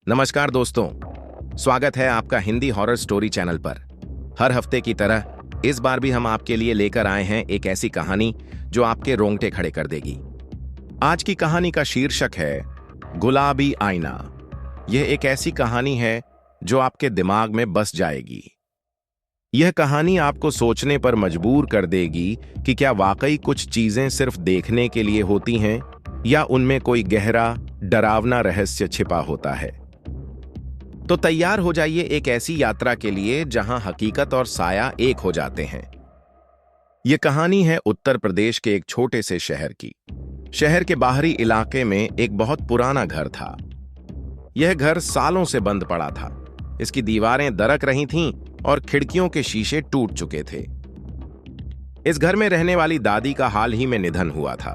नमस्कार दोस्तों, स्वागत है आपका हिंदी हॉरर स्टोरी चैनल पर। हर हफ्ते की तरह इस बार भी हम आपके लिए लेकर आए हैं एक ऐसी कहानी जो आपके रोंगटे खड़े कर देगी। आज की कहानी का शीर्षक है गुलाबी आईना। यह एक ऐसी कहानी है जो आपके दिमाग में बस जाएगी। यह कहानी आपको सोचने पर मजबूर कर देगी कि क्या वाकई कुछ चीजें सिर्फ देखने के लिए होती हैं या उनमें कोई गहरा, डरावना रहस्य छिपा होता है। तो तैयार हो जाइए एक ऐसी यात्रा के लिए जहां हकीकत और साया एक हो जाते हैं। यह कहानी है उत्तर प्रदेश के एक छोटे से शहर की। शहर के बाहरी इलाके में एक बहुत पुराना घर था। यह घर सालों से बंद पड़ा था। इसकी दीवारें दरक रही थीं और खिड़कियों के शीशे टूट चुके थे। इस घर में रहने वाली दादी का हाल ही में निधन हुआ था।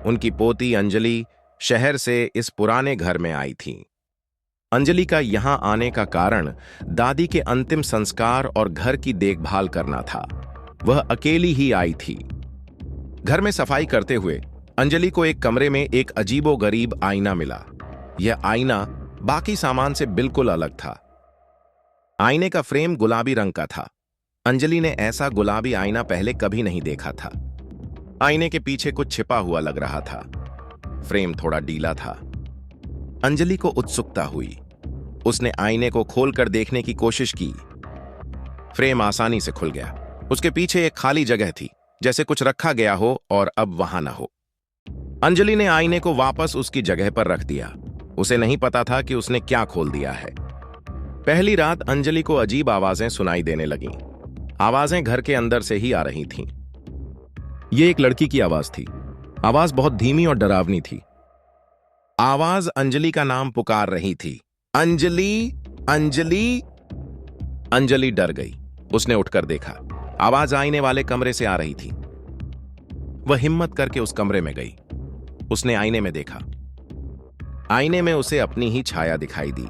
उनकी पोती अंजलि शहर से इस पुराने घर में आई थी। अंजलि का यहां आने का कारण दादी के अंतिम संस्कार और घर की देखभाल करना था। वह अकेली ही आई थी। घर में सफाई करते हुए अंजलि को एक कमरे में एक अजीबोगरीब आईना मिला। यह आईना बाकी सामान से बिल्कुल अलग था। आईने का फ्रेम गुलाबी रंग का था। अंजलि ने ऐसा गुलाबी आईना पहले कभी नहीं देखा था। आईने के पीछे कुछ छिपा हुआ लग रहा था। फ्रेम थोड़ा ढीला था। अंजलि को उत्सुकता हुई। उसने आईने को खोलकर देखने की कोशिश की। फ्रेम आसानी से खुल गया। उसके पीछे एक खाली जगह थी, जैसे कुछ रखा गया हो और अब वहां न हो। अंजलि ने आईने को वापस उसकी जगह पर रख दिया। उसे नहीं पता था कि उसने क्या खोल दिया है। पहली रात अंजलि को अजीब आवाजें सुनाई देने लगीं। आवाजें घर के अंदर से ही आ रही थीं। ये एक लड़की की आवाज थी। आवाज बहुत धीमी और डरावनी थी। आवाज अंजलि का नाम पुकार रही थी, अंजलि, अंजलि। अंजलि डर गई। उसने उठकर देखा। आवाज आईने वाले कमरे से आ रही थी। वह हिम्मत करके उस कमरे में गई। उसने आईने में देखा। आईने में उसे अपनी ही छाया दिखाई दी,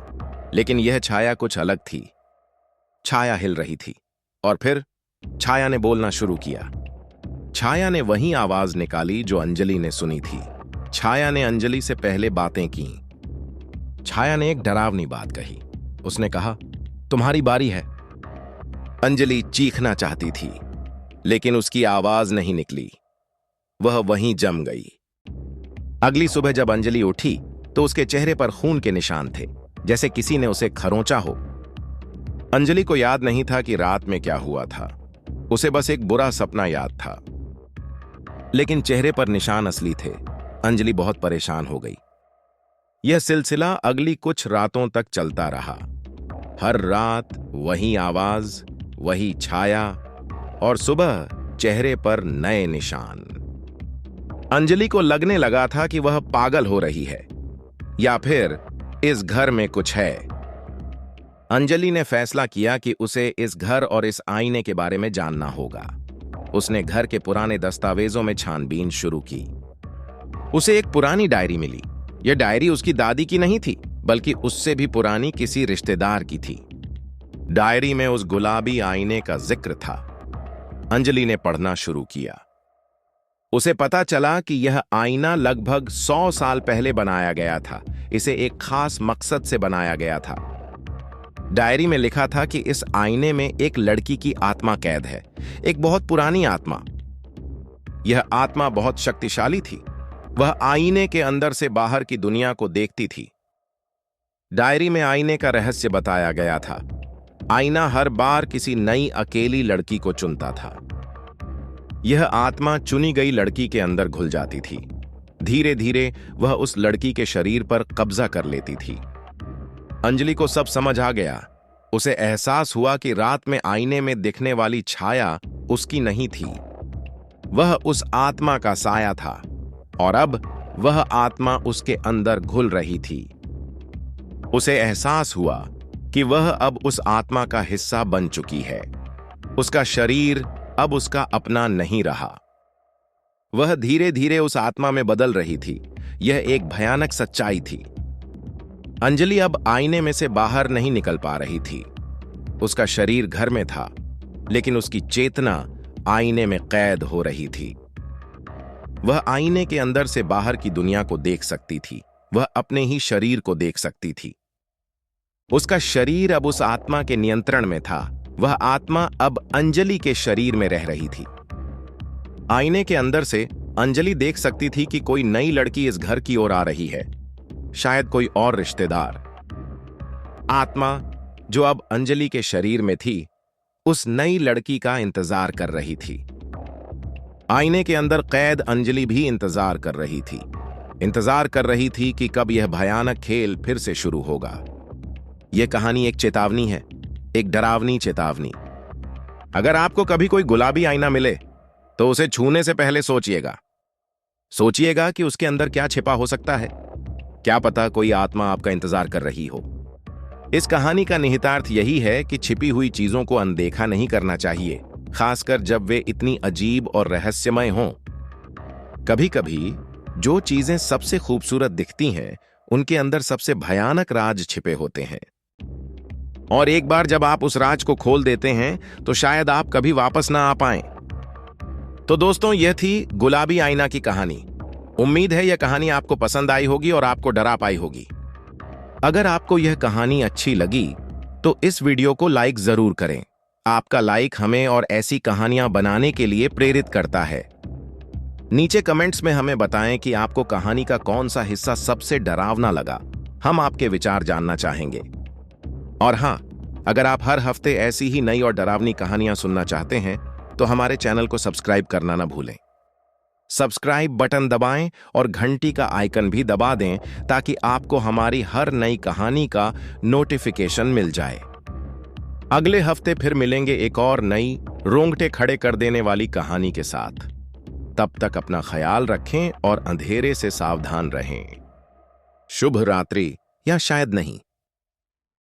लेकिन यह छाया कुछ अलग थी। छाया हिल रही थी और फिर छाया ने बोलना शुरू किया। छाया ने वही आवाज निकाली जो अंजलि ने सुनी थी। छाया ने अंजलि से पहले बातें की। छाया ने एक डरावनी बात कही। उसने कहा, तुम्हारी बारी है। अंजलि चीखना चाहती थी, लेकिन उसकी आवाज नहीं निकली। वह वहीं जम गई। अगली सुबह जब अंजलि उठी तो उसके चेहरे पर खून के निशान थे, जैसे किसी ने उसे खरोंचा हो। अंजलि को याद नहीं था कि रात में क्या हुआ था। उसे बस एक बुरा सपना याद था, लेकिन चेहरे पर निशान असली थे। अंजलि बहुत परेशान हो गई। यह सिलसिला अगली कुछ रातों तक चलता रहा। हर रात वही आवाज, वही छाया और सुबह चेहरे पर नए निशान। अंजलि को लगने लगा था कि वह पागल हो रही है या फिर इस घर में कुछ है। अंजलि ने फैसला किया कि उसे इस घर और इस आईने के बारे में जानना होगा। उसने घर के पुराने दस्तावेजों में छानबीन शुरू की। उसे एक पुरानी डायरी मिली। यह डायरी उसकी दादी की नहीं थी, बल्कि उससे भी पुरानी किसी रिश्तेदार की थी। डायरी में उस गुलाबी आईने का जिक्र था। अंजलि ने पढ़ना शुरू किया। उसे पता चला कि यह आईना लगभग 100 साल पहले बनाया गया था। इसे एक खास मकसद से बनाया गया था। डायरी में लिखा था कि इस आईने में एक लड़की की आत्मा कैद है, एक बहुत पुरानी आत्मा। यह आत्मा बहुत शक्तिशाली थी। वह आईने के अंदर से बाहर की दुनिया को देखती थी। डायरी में आईने का रहस्य बताया गया था। आईना हर बार किसी नई अकेली लड़की को चुनता था। यह आत्मा चुनी गई लड़की के अंदर घुल जाती थी। धीरे धीरे वह उस लड़की के शरीर पर कब्जा कर लेती थी। अंजलि को सब समझ आ गया। उसे एहसास हुआ कि रात में आईने में दिखने वाली छाया उसकी नहीं थी। वह उस आत्मा का साया था और अब वह आत्मा उसके अंदर घुल रही थी। उसे एहसास हुआ कि वह अब उस आत्मा का हिस्सा बन चुकी है। उसका शरीर अब उसका अपना नहीं रहा। वह धीरे धीरे उस आत्मा में बदल रही थी। यह एक भयानक सच्चाई थी। अंजलि अब आईने में से बाहर नहीं निकल पा रही थी। उसका शरीर घर में था, लेकिन उसकी चेतना आईने में कैद हो रही थी। वह आईने के अंदर से बाहर की दुनिया को देख सकती थी। वह अपने ही शरीर को देख सकती थी। उसका शरीर अब उस आत्मा के नियंत्रण में था। वह आत्मा अब अंजलि के शरीर में रह रही थी। आईने के अंदर से अंजलि देख सकती थी कि कोई नई लड़की इस घर की ओर आ रही है, शायद कोई और रिश्तेदार। आत्मा जो अब अंजलि के शरीर में थी, उस नई लड़की का इंतजार कर रही थी। आईने के अंदर कैद अंजलि भी इंतजार कर रही थी। इंतजार कर रही थी कि कब यह भयानक खेल फिर से शुरू होगा। यह कहानी एक चेतावनी है, एक डरावनी चेतावनी। अगर आपको कभी कोई गुलाबी आईना मिले तो उसे छूने से पहले सोचिएगा कि उसके अंदर क्या छिपा हो सकता है। क्या पता कोई आत्मा आपका इंतजार कर रही हो। इस कहानी का निहितार्थ यही है कि छिपी हुई चीजों को अनदेखा नहीं करना चाहिए, खासकर जब वे इतनी अजीब और रहस्यमय हों। कभी कभी जो चीजें सबसे खूबसूरत दिखती हैं, उनके अंदर सबसे भयानक राज छिपे होते हैं। और एक बार जब आप उस राज को खोल देते हैं तो शायद आप कभी वापस ना आ पाएं। तो दोस्तों, यह थी गुलाबी आईना की कहानी। उम्मीद है यह कहानी आपको पसंद आई होगी और आपको डरा पाई होगी। अगर आपको यह कहानी अच्छी लगी तो इस वीडियो को लाइक जरूर करें। आपका लाइक हमें और ऐसी कहानियां बनाने के लिए प्रेरित करता है। नीचे कमेंट्स में हमें बताएं कि आपको कहानी का कौन सा हिस्सा सबसे डरावना लगा। हम आपके विचार जानना चाहेंगे। और हां, अगर आप हर हफ्ते ऐसी ही नई और डरावनी कहानियां सुनना चाहते हैं तो हमारे चैनल को सब्सक्राइब करना ना भूलें। सब्सक्राइब बटन दबाएं और घंटी का आइकन भी दबा दें ताकि आपको हमारी हर नई कहानी का नोटिफिकेशन मिल जाए। अगले हफ्ते फिर मिलेंगे एक और नई रोंगटे खड़े कर देने वाली कहानी के साथ। तब तक अपना ख्याल रखें और अंधेरे से सावधान रहें। शुभ रात्रि, या शायद नहीं।